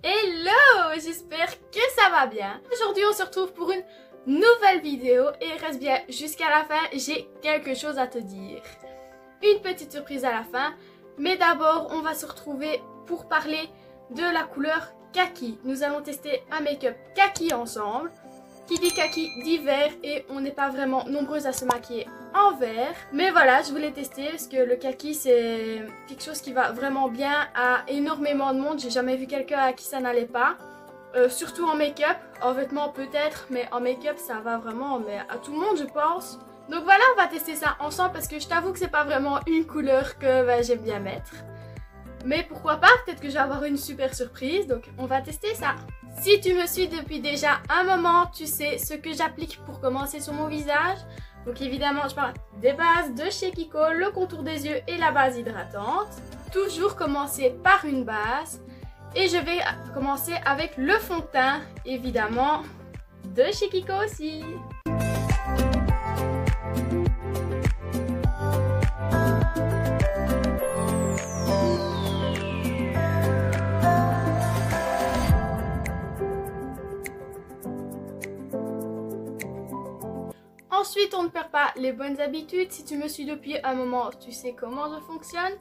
Hello, j'espère que ça va bien. Aujourd'hui on se retrouve pour une nouvelle vidéo et reste bien jusqu'à la fin, j'ai quelque chose à te dire. Une petite surprise à la fin, mais d'abord on va se retrouver pour parler de la couleur kaki. Nous allons tester un make-up kaki ensemble. Qui dit kaki dit vert et on n'est pas vraiment nombreuses à se maquiller en vert. Mais voilà, je voulais tester parce que le kaki c'est quelque chose qui va vraiment bien à énormément de monde. J'ai jamais vu quelqu'un à qui ça n'allait pas. Surtout en make-up, en vêtements peut-être, mais en make-up ça va vraiment mais à tout le monde je pense. Donc voilà, on va tester ça ensemble parce que je t'avoue que c'est pas vraiment une couleur que j'aime bien mettre. Mais pourquoi pas, peut-être que je vais avoir une super surprise, donc on va tester ça. Si tu me suis depuis déjà un moment, tu sais ce que j'applique pour commencer sur mon visage. Donc évidemment, je parle des bases de chez Kiko, le contour des yeux et la base hydratante. Toujours commencer par une base. Et je vais commencer avec le fond de teint, évidemment, de chez Kiko aussi. Ensuite, on ne perd pas les bonnes habitudes. Si tu me suis depuis un moment, tu sais comment je fonctionne.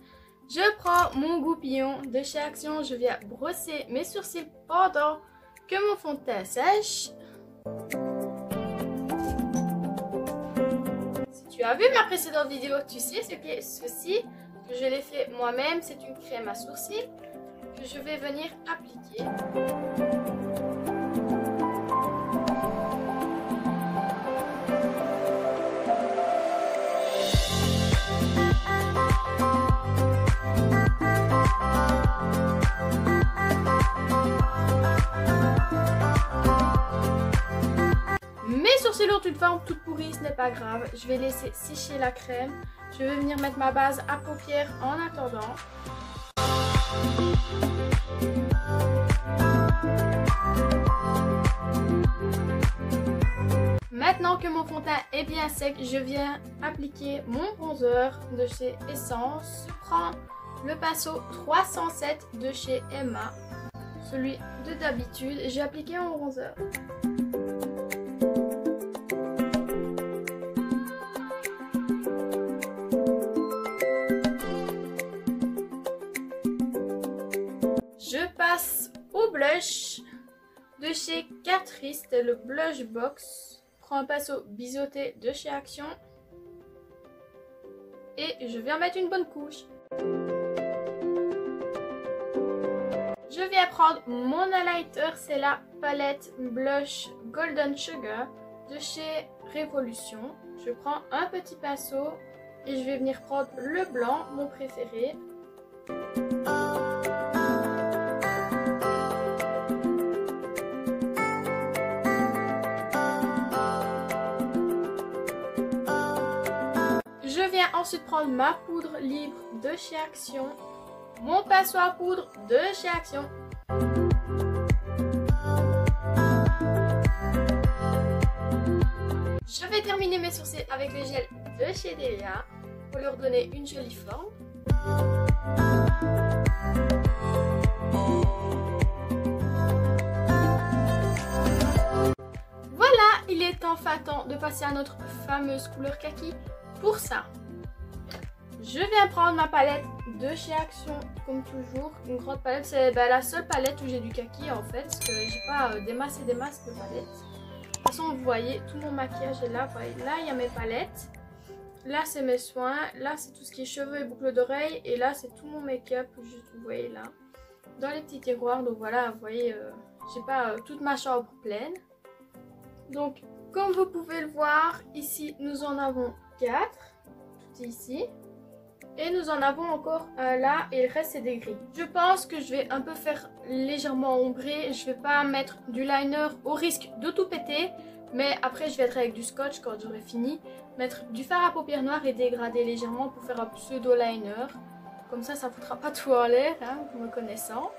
Je prends mon goupillon de chez Action. Je viens brosser mes sourcils pendant que mon fond de teint sèche. Si tu as vu ma précédente vidéo, tu sais ce qu'est ceci. Je l'ai fait moi-même. C'est une crème à sourcils que je vais venir appliquer. Sourcils ont une forme toute pourrie, ce n'est pas grave. Je vais laisser sécher la crème. Je vais venir mettre ma base à paupières en attendant. Maintenant que mon fond de teint est bien sec, je viens appliquer mon bronzer de chez Essence. Je prends le pinceau 307 de chez Emma, celui de d'habitude, et j'ai appliqué mon bronzer. Je passe au blush de chez Catrice, le blush box. Je prends un pinceau biseauté de chez Action et je viens mettre une bonne couche. Je viens prendre mon highlighter, c'est la palette blush Golden Sugar de chez Révolution. Je prends un petit pinceau et je vais venir prendre le blanc, mon préféré. Je viens ensuite prendre ma poudre libre de chez Action, mon pinceau à poudre de chez Action. Je vais terminer mes sourcils avec le gel de chez Delia pour leur donner une jolie forme. Voilà, il est enfin temps de passer à notre fameuse couleur kaki. Pour ça, je viens prendre ma palette de chez Action, comme toujours, une grande palette. C'est la seule palette où j'ai du kaki en fait, parce que j'ai pas des masses et des masses de palettes. De toute façon, vous voyez, tout mon maquillage est là. Là, il y a mes palettes. Là, c'est mes soins. Là, c'est tout ce qui est cheveux et boucles d'oreilles. Et là, c'est tout mon make-up, juste vous voyez là, dans les petits tiroirs. Donc voilà, vous voyez, j'ai pas toute ma chambre pleine. Donc, comme vous pouvez le voir, ici, nous en avons 4, tout ici, et nous en avons encore un là, et le reste c'est des gris. Je pense que je vais un peu faire légèrement ombrer, je vais pas mettre du liner au risque de tout péter, mais après je vais être avec du scotch quand j'aurai fini, mettre du fard à paupières noires et dégrader légèrement pour faire un pseudo liner, comme ça ça foutra pas tout en l'air, hein, me connaissant.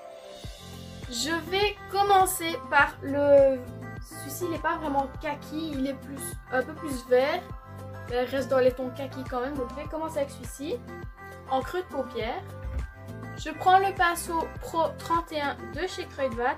Je vais commencer par le... Celui-ci il n'est pas vraiment kaki, il est un peu plus vert. Mais elle reste dans les tons kaki quand même. Donc je vais commencer avec celui-ci. En creux de paupière. Je prends le pinceau Pro 31 de chez Kruidvat.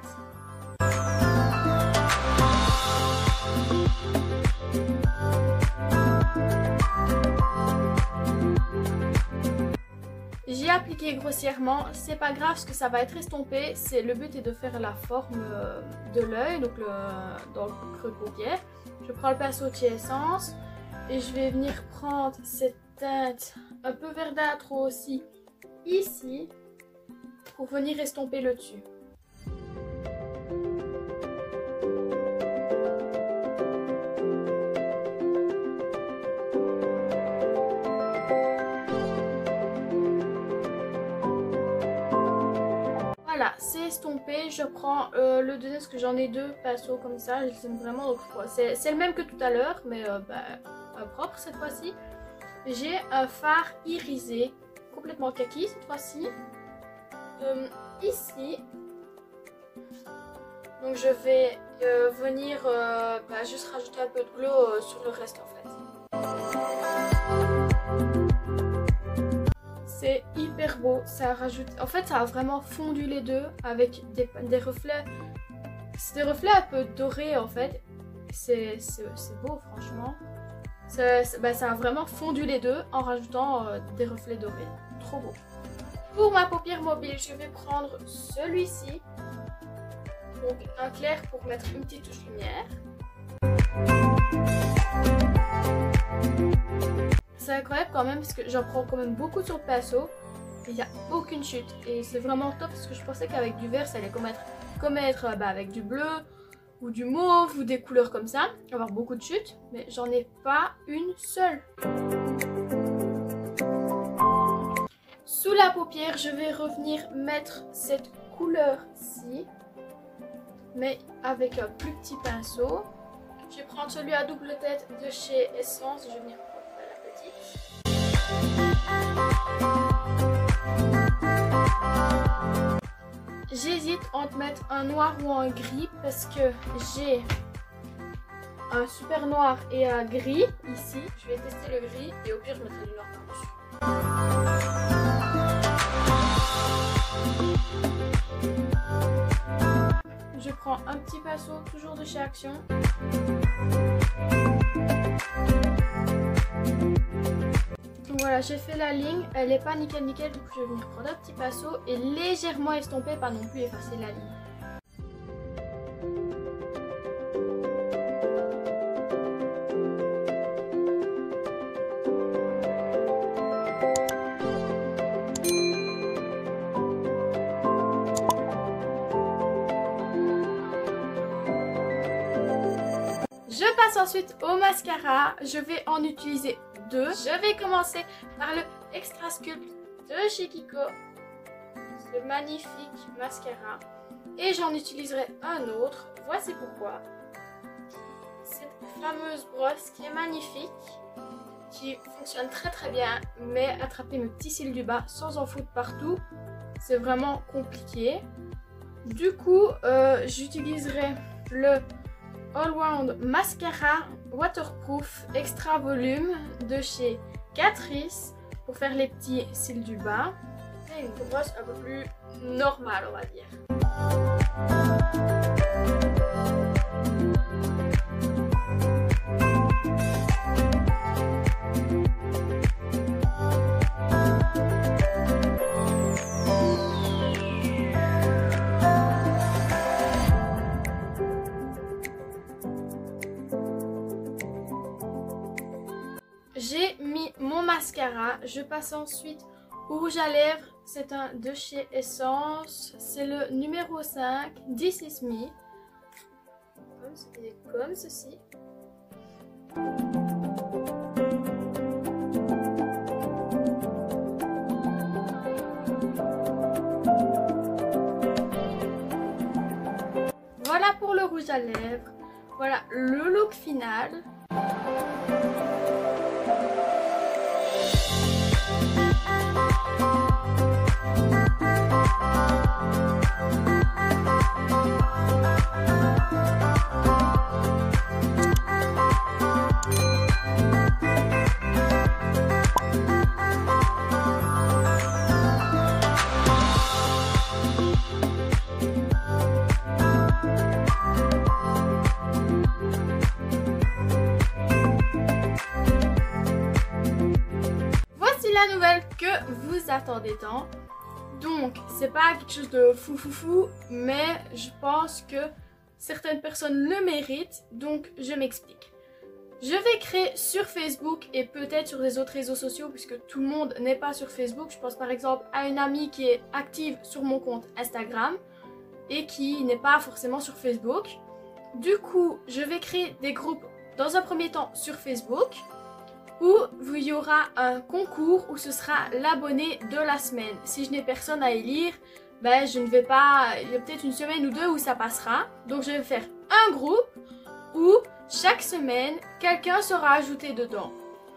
J'ai appliqué grossièrement, c'est pas grave parce que ça va être estompé. Le but est de faire la forme de l'œil, donc dans le creux de paupière. Je prends le pinceau de chez Essence et je vais venir prendre cette teinte un peu verdâtre aussi ici pour venir estomper le dessus. Voilà, c'est estompé. Je prends le deuxième parce que j'en ai deux pinceaux comme ça. Je les aime vraiment. C'est le même que tout à l'heure, mais propre cette fois-ci. J'ai un fard irisé, complètement kaki cette fois-ci. Ici. Donc je vais venir juste rajouter un peu de glow sur le reste en fait. C'est hyper beau, ça rajoute... En fait, ça a vraiment fondu les deux avec des reflets. C'est des reflets un peu dorés en fait. C'est beau franchement. Ça a vraiment fondu les deux en rajoutant des reflets dorés. Trop beau. Pour ma paupière mobile, je vais prendre celui-ci. Donc un clair pour mettre une petite touche lumière. C'est incroyable quand même parce que j'en prends quand même beaucoup sur le pinceau et il n'y a aucune chute et c'est vraiment top parce que je pensais qu'avec du vert ça allait commettre avec du bleu ou du mauve ou des couleurs comme ça, avoir beaucoup de chutes, mais j'en ai pas une seule. Sous la paupière je vais revenir mettre cette couleur-ci mais avec un plus petit pinceau. Je vais prendre celui à double tête de chez Essence, je vais venir prendre la petite. J'hésite entre mettre un noir ou un gris parce que j'ai un super noir et un gris ici. Je vais tester le gris et au pire je mettrai du noir par-dessus. Je prends un petit pinceau, toujours de chez Action. Donc voilà, j'ai fait la ligne, elle n'est pas nickel, du coup je vais venir prendre un petit pinceau et légèrement estomper, pas non plus effacer la ligne. Je passe ensuite au mascara, je vais en utiliser deux. Je vais commencer par le Extra Sculpt de chez Kiko, ce magnifique mascara. Et j'en utiliserai un autre, voici pourquoi. Cette fameuse brosse qui est magnifique, qui fonctionne très bien, mais attraper mes petits cils du bas sans en foutre partout, c'est vraiment compliqué. Du coup, j'utiliserai le All Round Mascara Waterproof Extra Volume de chez Catrice pour faire les petits cils du bas. Et une brosse un peu plus normale, on va dire. J'ai mis mon mascara, je passe ensuite au rouge à lèvres, c'est un de chez Essence, c'est le numéro 5, This Is Me, comme ceci. Voilà pour le rouge à lèvres, voilà le look final. que vous attendez tant. Donc, c'est pas quelque chose de fou, mais je pense que certaines personnes le méritent, donc je m'explique. Je vais créer sur Facebook et peut-être sur les autres réseaux sociaux puisque tout le monde n'est pas sur Facebook. Je pense par exemple à une amie qui est active sur mon compte Instagram et qui n'est pas forcément sur Facebook. Du coup, je vais créer des groupes dans un premier temps sur Facebook où il y aura un concours où ce sera l'abonné de la semaine. Si je n'ai personne à élire, ben je ne vais pas, il y a peut-être une semaine ou deux où ça passera. Donc je vais faire un groupe où chaque semaine, quelqu'un sera ajouté dedans.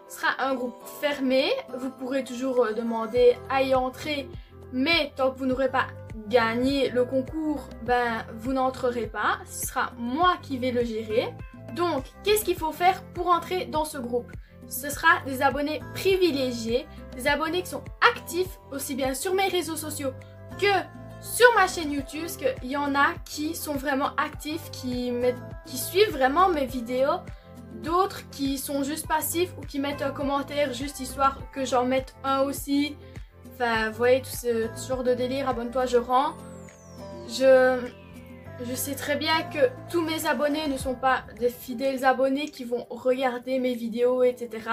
Ce sera un groupe fermé, vous pourrez toujours demander à y entrer, mais tant que vous n'aurez pas gagné le concours, ben vous n'entrerez pas. Ce sera moi qui vais le gérer. Donc, qu'est-ce qu'il faut faire pour entrer dans ce groupe? Ce sera des abonnés privilégiés, des abonnés qui sont actifs aussi bien sur mes réseaux sociaux que sur ma chaîne YouTube, parce qu'il y en a qui sont vraiment actifs, qui suivent vraiment mes vidéos, d'autres qui sont juste passifs ou qui mettent un commentaire juste histoire que j'en mette un aussi. Enfin, vous voyez, tout ce genre de délire, abonne-toi, je rends. Je sais très bien que tous mes abonnés ne sont pas des fidèles abonnés qui vont regarder mes vidéos, etc.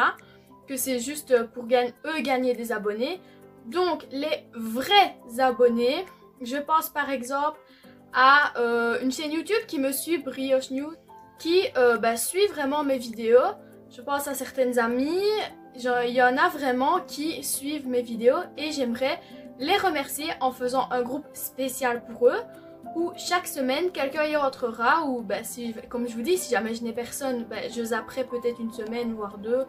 Que c'est juste pour eux gagner des abonnés. Donc, les vrais abonnés, je pense par exemple à une chaîne YouTube qui me suit, Brioche News, qui suit vraiment mes vidéos. Je pense à certaines amies, il y en a vraiment qui suivent mes vidéos et j'aimerais les remercier en faisant un groupe spécial pour eux où chaque semaine quelqu'un y entrera ou comme je vous dis, si jamais je n'ai personne, je zapperai peut-être une semaine voire deux.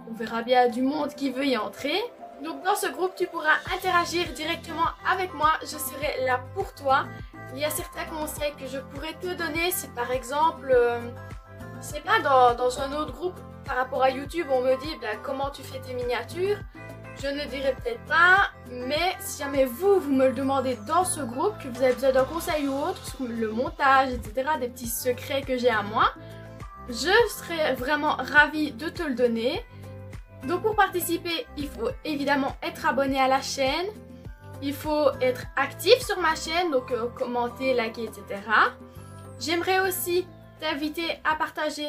On verra bien du monde qui veut y entrer. Donc dans ce groupe, tu pourras interagir directement avec moi, je serai là pour toi. Il y a certains conseils que je pourrais te donner si par exemple, c'est pas dans un autre groupe par rapport à YouTube, on me dit comment tu fais tes miniatures. Je ne dirai peut-être pas, mais si jamais vous me le demandez dans ce groupe, que vous avez besoin d'un conseil ou autre sur le montage, etc., des petits secrets que j'ai à moi, je serai vraiment ravie de te le donner. Donc pour participer, il faut évidemment être abonné à la chaîne, il faut être actif sur ma chaîne, donc commenter, liker, etc. J'aimerais aussi t'inviter à partager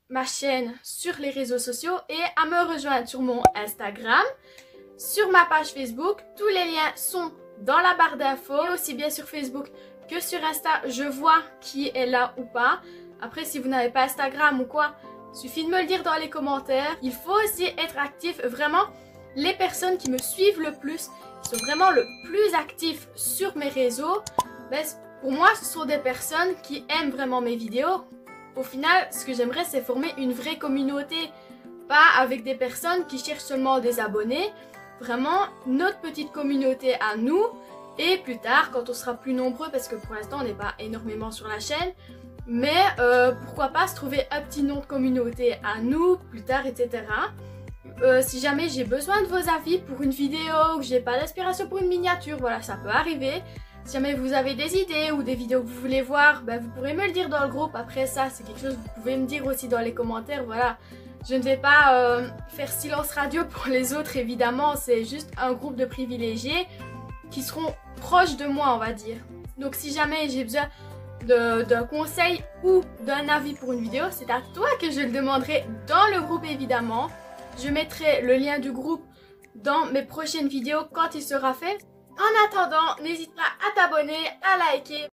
ma chaîne sur les réseaux sociaux et à me rejoindre sur mon Instagram, sur ma page Facebook. Tous les liens sont dans la barre d'infos, aussi bien sur Facebook que sur Insta. Je vois qui est là ou pas. Après, si vous n'avez pas Instagram ou quoi, suffit de me le dire dans les commentaires. Il faut aussi être actif. Vraiment, les personnes qui me suivent le plus, qui sont vraiment le plus actifs sur mes réseaux, pour moi, ce sont des personnes qui aiment vraiment mes vidéos. Au final, ce que j'aimerais, c'est former une vraie communauté. Pas avec des personnes qui cherchent seulement des abonnés. Vraiment, notre petite communauté à nous. Et plus tard, quand on sera plus nombreux, parce que pour l'instant, on n'est pas énormément sur la chaîne. Mais pourquoi pas se trouver un petit nom de communauté à nous, plus tard, etc. Si jamais j'ai besoin de vos avis pour une vidéo, ou que j'ai pas d'inspiration pour une miniature, voilà, ça peut arriver. Si jamais vous avez des idées ou des vidéos que vous voulez voir, vous pourrez me le dire dans le groupe. Après ça, c'est quelque chose que vous pouvez me dire aussi dans les commentaires, voilà. Je ne vais pas faire silence radio pour les autres, évidemment. C'est juste un groupe de privilégiés qui seront proches de moi, on va dire. Donc si jamais j'ai besoin d'un conseil ou d'un avis pour une vidéo, c'est à toi que je le demanderai dans le groupe, évidemment. Je mettrai le lien du groupe dans mes prochaines vidéos quand il sera fait. En attendant, n'hésite pas à t'abonner, à liker.